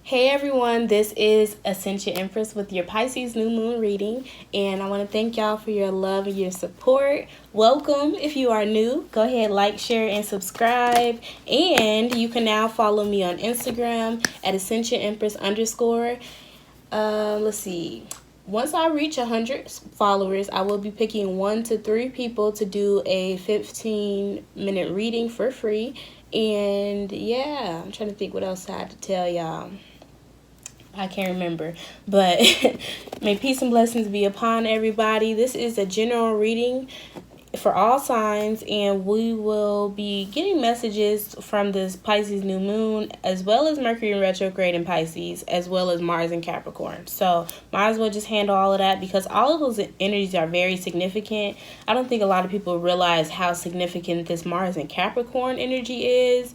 Hey everyone, this is Ascension Empress with your Pisces New Moon reading, and I want to thank y'all for your love and your support. Welcome. If you are new, go ahead, like, share, and subscribe, and you can now follow me on Instagram at ascensionempress_. Let's see. Once I reach 100 followers, I will be picking 1 to 3 people to do a 15-minute reading for free. And yeah, I'm trying to think what else I had to tell y'all. I can't remember, but may peace and blessings be upon everybody. This is a general reading for all signs, and we will be getting messages from this Pisces new moon, as well as Mercury in retrograde in Pisces, as well as Mars in Capricorn. So might as well just handle all of that, because all of those energies are very significant. I don't think a lot of people realize how significant this Mars in Capricorn energy is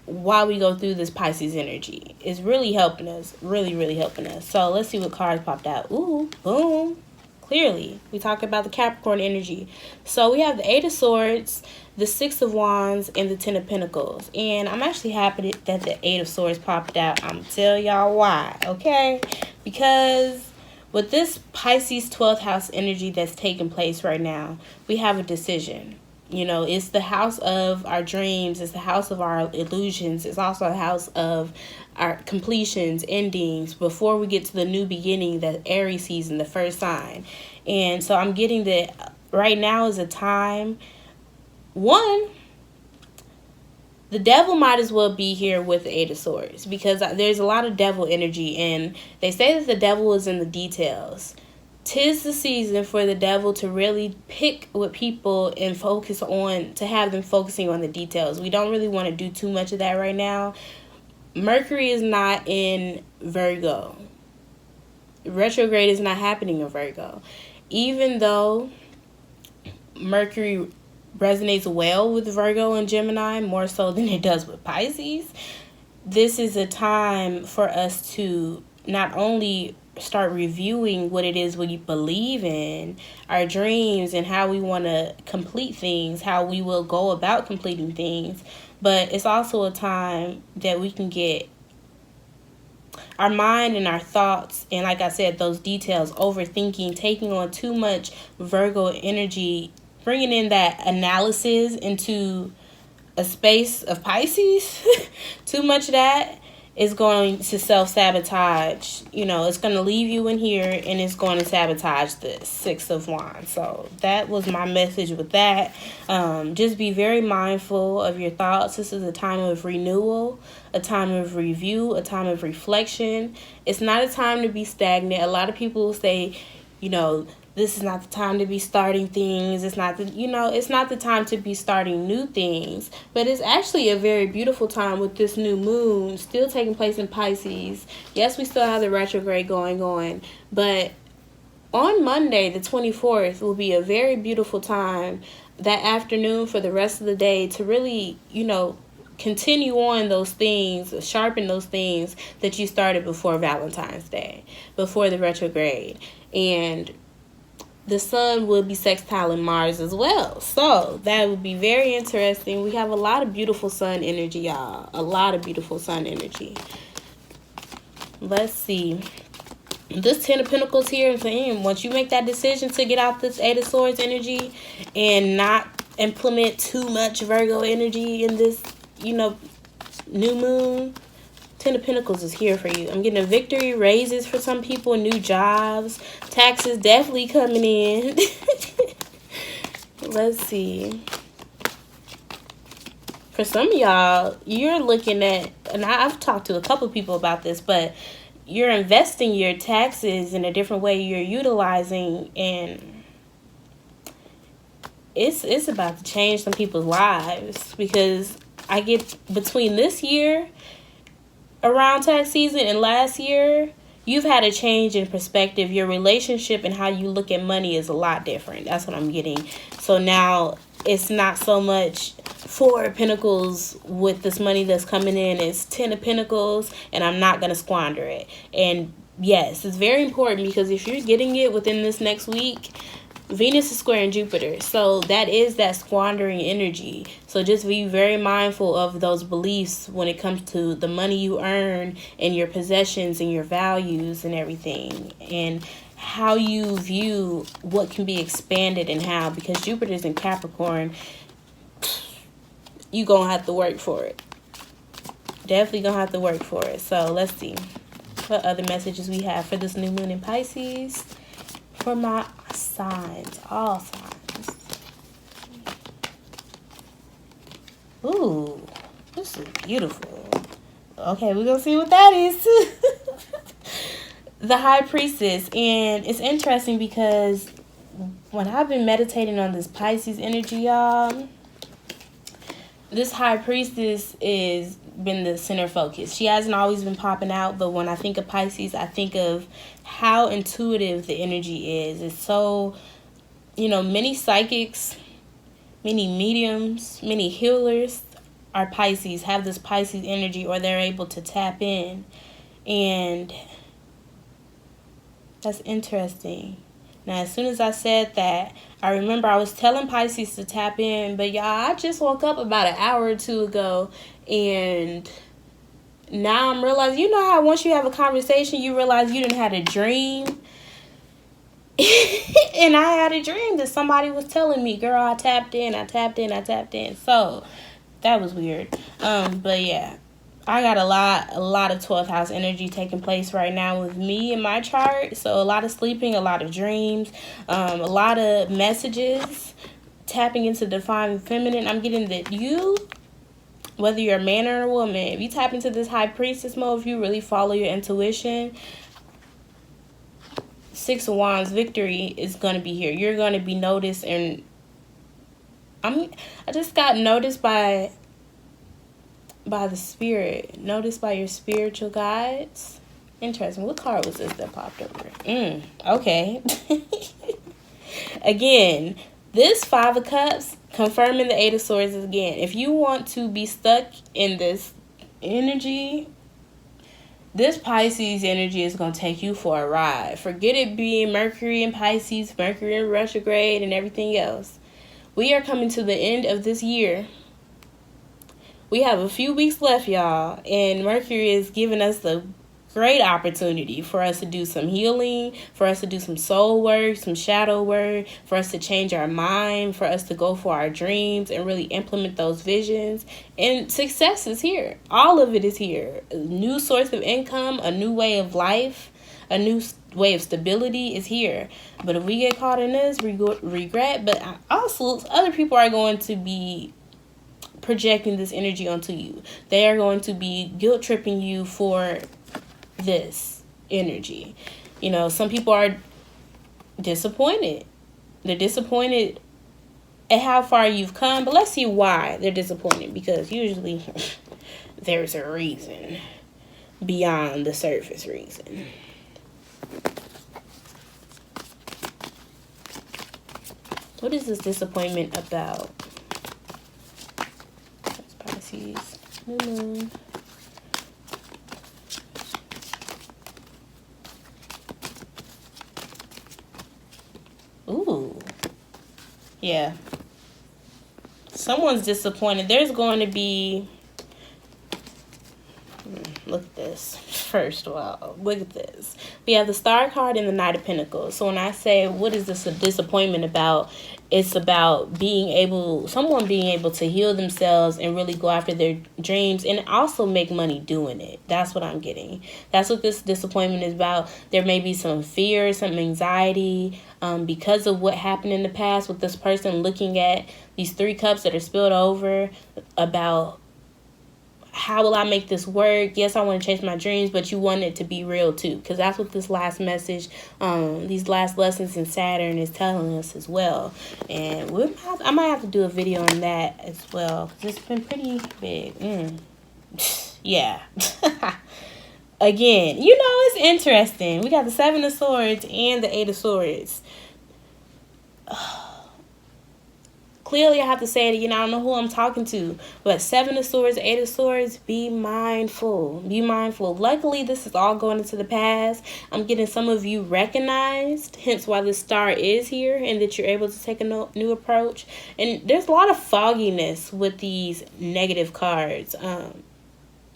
while we go through this Pisces energy. It's really helping us, really helping us. So let's see what cards popped out. Ooh, boom. Clearly, we talk about the Capricorn energy. So we have the 8 of Swords, the 6 of Wands, and the 10 of Pentacles. And I'm actually happy that the 8 of Swords popped out. I'm going to tell y'all why, okay? Because with this Pisces 12th house energy that's taking place right now, we have a decision. You know, it's the house of our dreams. It's the house of our illusions. It's also a house of our completions, endings, before we get to the new beginning, the Aries season, the first sign. And so I'm getting that right now is a time. One, the devil might as well be here with the 8 of Swords, because there's a lot of devil energy. And they say that the devil is in the details. 'Tis the season for the devil to really pick with people and focus on, to have them focusing on the details. We don't really want to do too much of that right now. Mercury is not in Virgo. Retrograde is not happening in Virgo. Even though Mercury resonates well with Virgo and Gemini, more so than it does with Pisces, this is a time for us to not only start reviewing what it is we believe in, our dreams, and how we want to complete things, how we will go about completing things, but it's also a time that we can get our mind and our thoughts, and like I said, those details, overthinking, taking on too much Virgo energy, bringing in that analysis into a space of Pisces. Too much of that is going to self-sabotage. You know, it's going to leave you in here, and it's going to sabotage the 6 of Wands. So that was my message with that. Just be very mindful of your thoughts. This is a time of renewal, a time of review, a time of reflection. It's not a time to be stagnant. A lot of people say, you know, this is not the time to be starting things. It's not it's not the time to be starting new things. But it's actually a very beautiful time with this new moon still taking place in Pisces. Yes, we still have the retrograde going on. But on Monday, the 24th, will be a very beautiful time that afternoon for the rest of the day to really, continue on those things, sharpen those things that you started before Valentine's Day, before the retrograde. And the sun will be sextiling Mars as well. So that would be very interesting. We have a lot of beautiful sun energy, y'all. A lot of beautiful sun energy. Let's see. This 10 of Pentacles here is saying, once you make that decision to get out this 8 of Swords energy and not implement too much Virgo energy in this, new moon, 10 of Pentacles is here for you. I'm getting a victory, raises for some people, new jobs, taxes definitely coming in. Let's see. For some of y'all, you're looking at, and I've talked to a couple people about this, but you're investing your taxes in a different way. You're utilizing, and it's about to change some people's lives, because I get between this year around tax season and last year, you've had a change in perspective. Your relationship and how you look at money is a lot different. That's what I'm getting. So now it's not so much 4 of Pentacles with this money that's coming in. It's 10 of Pentacles, and I'm not going to squander it. And yes, it's very important, because if you're getting it within this next week, Venus is squaring Jupiter, so that is that squandering energy. So just be very mindful of those beliefs when it comes to the money you earn and your possessions and your values and everything, and how you view what can be expanded and how. Because Jupiter's in Capricorn, you gonna have to work for it. Definitely gonna have to work for it. So let's see what other messages we have for this new moon in Pisces. For my signs, all signs. Ooh, this is beautiful. Okay, we're gonna see what that is. The High Priestess. And it's interesting because when I've been meditating on this Pisces energy, y'all, this High Priestess is been the center focus. She hasn't always been popping out, but when I think of Pisces, I think of how intuitive the energy is. It's so, many psychics, many mediums, many healers are Pisces, have this Pisces energy, or they're able to tap in. And that's interesting. Now, as soon as I said that, I remember I was telling Pisces to tap in, but y'all, I just woke up about an hour or two ago, and now I'm realizing, how once you have a conversation, you realize you didn't have a dream. And I had a dream that somebody was telling me, girl, I tapped in. So that was weird. But yeah, I got a lot of 12th house energy taking place right now with me in my chart. So a lot of sleeping, a lot of dreams, a lot of messages, tapping into divine feminine. I'm getting that you, whether you're a man or a woman, if you tap into this High Priestess mode, if you really follow your intuition, 6 of Wands victory is going to be here. You're going to be noticed, and I just got noticed by the spirit, noticed by your spiritual guides. Interesting. What card was this that popped over? Okay. Again, this 5 of Cups confirming the 8 of Swords again. If you want to be stuck in this energy, this Pisces energy is going to take you for a ride. Forget it being Mercury in Pisces, Mercury in retrograde, and everything else. We are coming to the end of this year. We have a few weeks left, y'all, and Mercury is giving us the great opportunity for us to do some healing, for us to do some soul work, some shadow work, for us to change our mind, for us to go for our dreams and really implement those visions. And success is here. All of it is here. A new source of income, a new way of life, a new way of stability is here. But if we get caught in this, we regret. But also, other people are going to be projecting this energy onto you. They are going to be guilt tripping you for this energy. Some people are disappointed. They're disappointed at how far you've come, but let's see why they're disappointed, because usually there's a reason beyond the surface reason. What is this disappointment about? That's Pisces, new moon. Ooh. Yeah. Someone's disappointed. There's going to be... Look at this. First of all, look at this. We have the Star card and the Knight of Pentacles. So when I say, what is this a disappointment about? It's about someone being able to heal themselves and really go after their dreams and also make money doing it. That's what I'm getting. That's what this disappointment is about. There may be some fear, some anxiety because of what happened in the past with this person, looking at these 3 cups that are spilled over about, how will I make this work? Yes, I want to chase my dreams, but you want it to be real too. Because that's what this last message, these last lessons in Saturn is telling us as well. And I might have to do a video on that as well, because it's been pretty big. Yeah. Again, it's interesting. We got the 7 of Swords and the 8 of Swords. clearly I have to say it again. I don't know who I'm talking to. But 7 of Swords, 8 of Swords, be mindful. Be mindful. Luckily, this is all going into the past. I'm getting some of you recognized, hence why the star is here, and that you're able to take a new approach. And there's a lot of fogginess with these negative cards.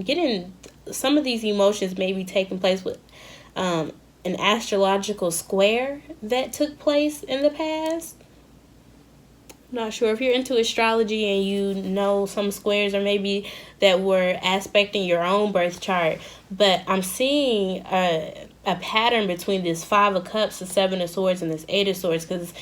Getting some of these emotions may be taking place with an astrological square that took place in the past. Not sure if you're into astrology and you know some squares or maybe that were aspecting your own birth chart, but I'm seeing a pattern between this 5 of Cups, the 7 of Swords, and this 8 of Swords, because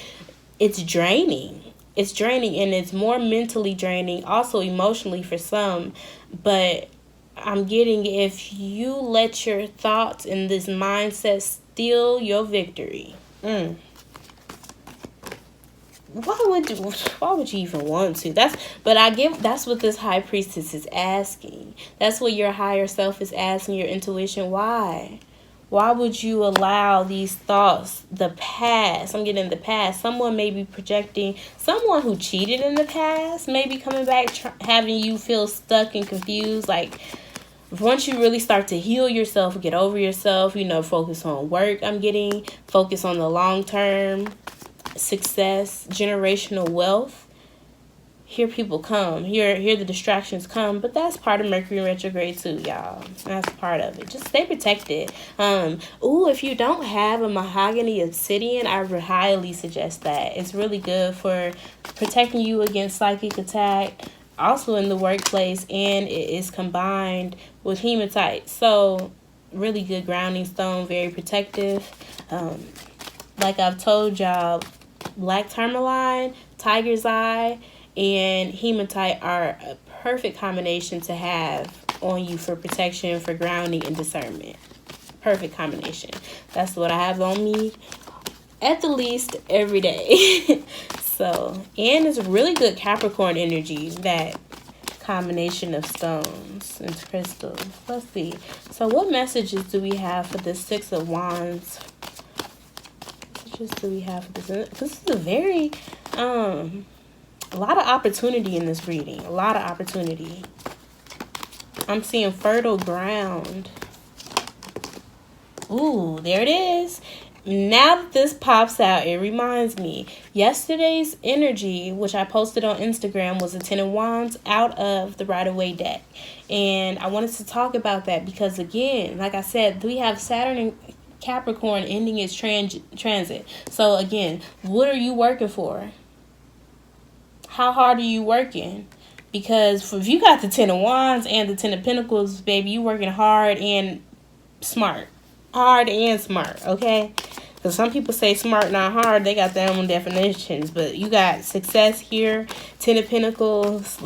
it's draining. It's draining, and it's more mentally draining, also emotionally for some. But I'm getting, if you let your thoughts and this mindset steal your victory, why would you even want to? That's what this High Priestess is asking. That's what your higher self is asking, your intuition. Why would you allow these thoughts, the past? I'm getting the past. Someone may be projecting, someone who cheated in the past may be coming back, having you feel stuck and confused. Like, once you really start to heal yourself, get over yourself, focus on work. I'm getting focus on the long term success, generational wealth. Here people come. Here the distractions come, but that's part of Mercury retrograde too, y'all. That's part of it. Just stay protected. If you don't have a mahogany obsidian, I would highly suggest that. It's really good for protecting you against psychic attack, also in the workplace, and it is combined with hematite. So really good grounding stone, very protective. Like I've told y'all, black tourmaline, tiger's eye, and hematite are a perfect combination to have on you for protection, for grounding, and discernment. Perfect combination. That's what I have on me at the least every day. So, and it's really good Capricorn energy, that combination of stones and crystals. Let's see. So what messages do we have for this 6 of Wands? Do we have this? This is a very a lot of opportunity in this reading. A lot of opportunity. I'm seeing fertile ground. Ooh, there it is. Now that this pops out, it reminds me, yesterday's energy, which I posted on Instagram, was a 10 of Wands out of the Rider-Waite deck. And I wanted to talk about that because, again, like I said, we have Saturn and Capricorn ending its transit. So again, what are you working for? How hard are you working? Because if you got the 10 of Wands and the 10 of Pentacles, baby, you working hard and smart. Hard and smart, okay? Because some people say smart, not hard. They got their own definitions. But you got success here, 10 of Pentacles.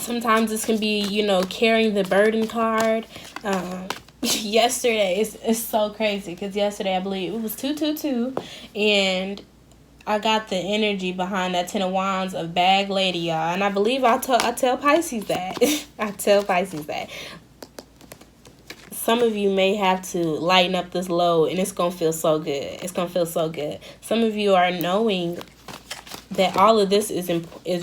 Sometimes this can be, carrying the burden card. Yesterday, it's so crazy because yesterday I believe it was 222, and I got the energy behind that 10 of Wands of bag lady, y'all. And I believe I tell Pisces that. I tell Pisces that. Some of you may have to lighten up this load, and it's going to feel so good. It's going to feel so good. Some of you are knowing that all of this is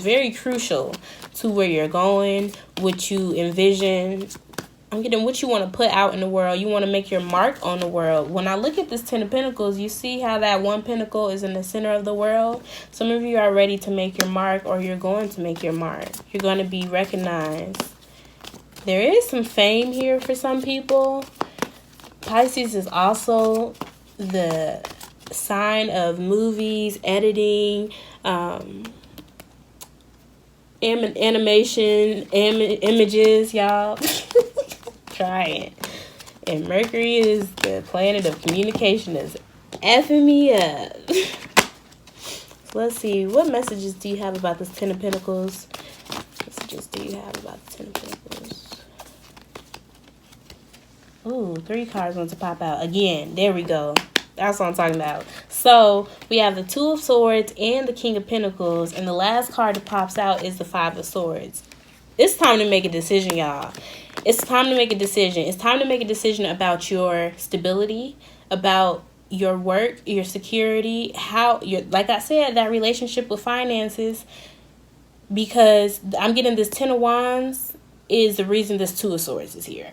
very crucial to where you're going, what you envision. I'm getting what you want to put out in the world. You want to make your mark on the world. When I look at this 10 of Pentacles, you see how that one pentacle is in the center of the world. Some of you are ready to make your mark, or you're going to make your mark. You're going to be recognized. There is some fame here for some people. Pisces is also the sign of movies, editing, animation, images, y'all. Try it. And Mercury is the planet of communication, is effing me up. So let's see. What messages do you have about this 10 of Pentacles? What messages do you have about the 10 of Pentacles? Ooh, 3 cards want to pop out. Again, there we go. That's what I'm talking about. So we have the 2 of Swords and the King of Pentacles. And the last card that pops out is the 5 of Swords. It's time to make a decision, y'all. It's time to make a decision. It's time to make a decision about your stability, about your work, your security, how your, like I said, that relationship with finances, because I'm getting this 10 of Wands is the reason this 2 of Swords is here.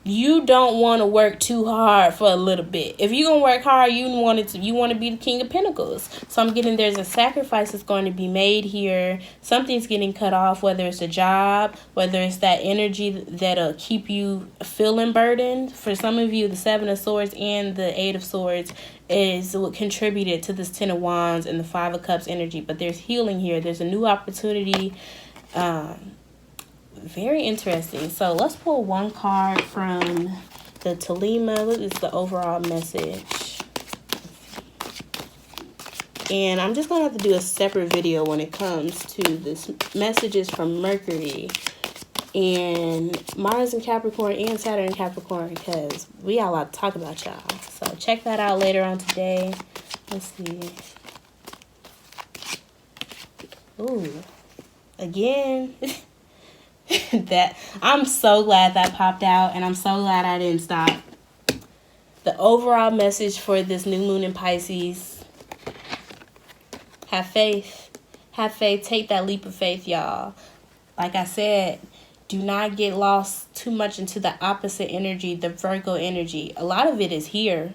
You don't want to work too hard for a little bit. If you're going to work hard, you want to be the King of Pentacles. So I'm getting there's a sacrifice that's going to be made here. Something's getting cut off, whether it's a job, whether it's that energy that'll keep you feeling burdened. For some of you, the 7 of Swords and the 8 of Swords is what contributed to this 10 of Wands and the 5 of Cups energy. But there's healing here. There's a new opportunity. Very interesting. So let's pull one card from the Telema. What is the overall message? And I'm just going to have to do a separate video when it comes to this messages from Mercury and Mars in Capricorn and Saturn in Capricorn, because we got a lot to talk about, y'all. So check that out later on today. Let's see. Ooh. Again. That I'm so glad that popped out, and I'm so glad I didn't stop. The overall message for this new moon in Pisces: have faith. Have faith. Take that leap of faith, y'all. Like I said, do not get lost too much into the opposite energy, the Virgo energy. A lot of it is here,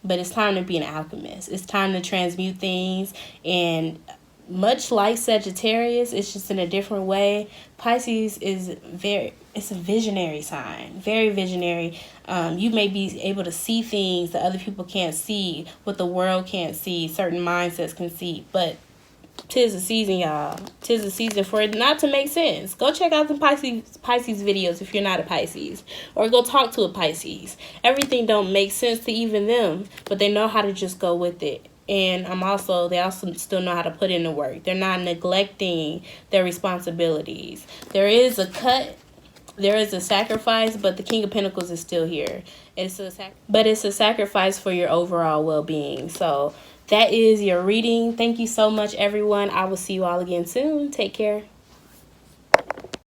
but it's time to be an alchemist. It's time to transmute things, and much like Sagittarius, it's just in a different way. Pisces is it's a visionary sign, very visionary. You may be able to see things that other people can't see, what the world can't see, certain mindsets can see. But 'tis the season, y'all. 'Tis the season for it not to make sense. Go check out the Pisces videos if you're not a Pisces, or go talk to a Pisces. Everything don't make sense to even them, but they know how to just go with it. And they also still know how to put in the work. They're not neglecting their responsibilities. There is a cut, there is a sacrifice, but the King of Pentacles is still here. It's a sacrifice for your overall well-being. So that is your reading. Thank you so much, everyone. I will see you all again soon. Take care.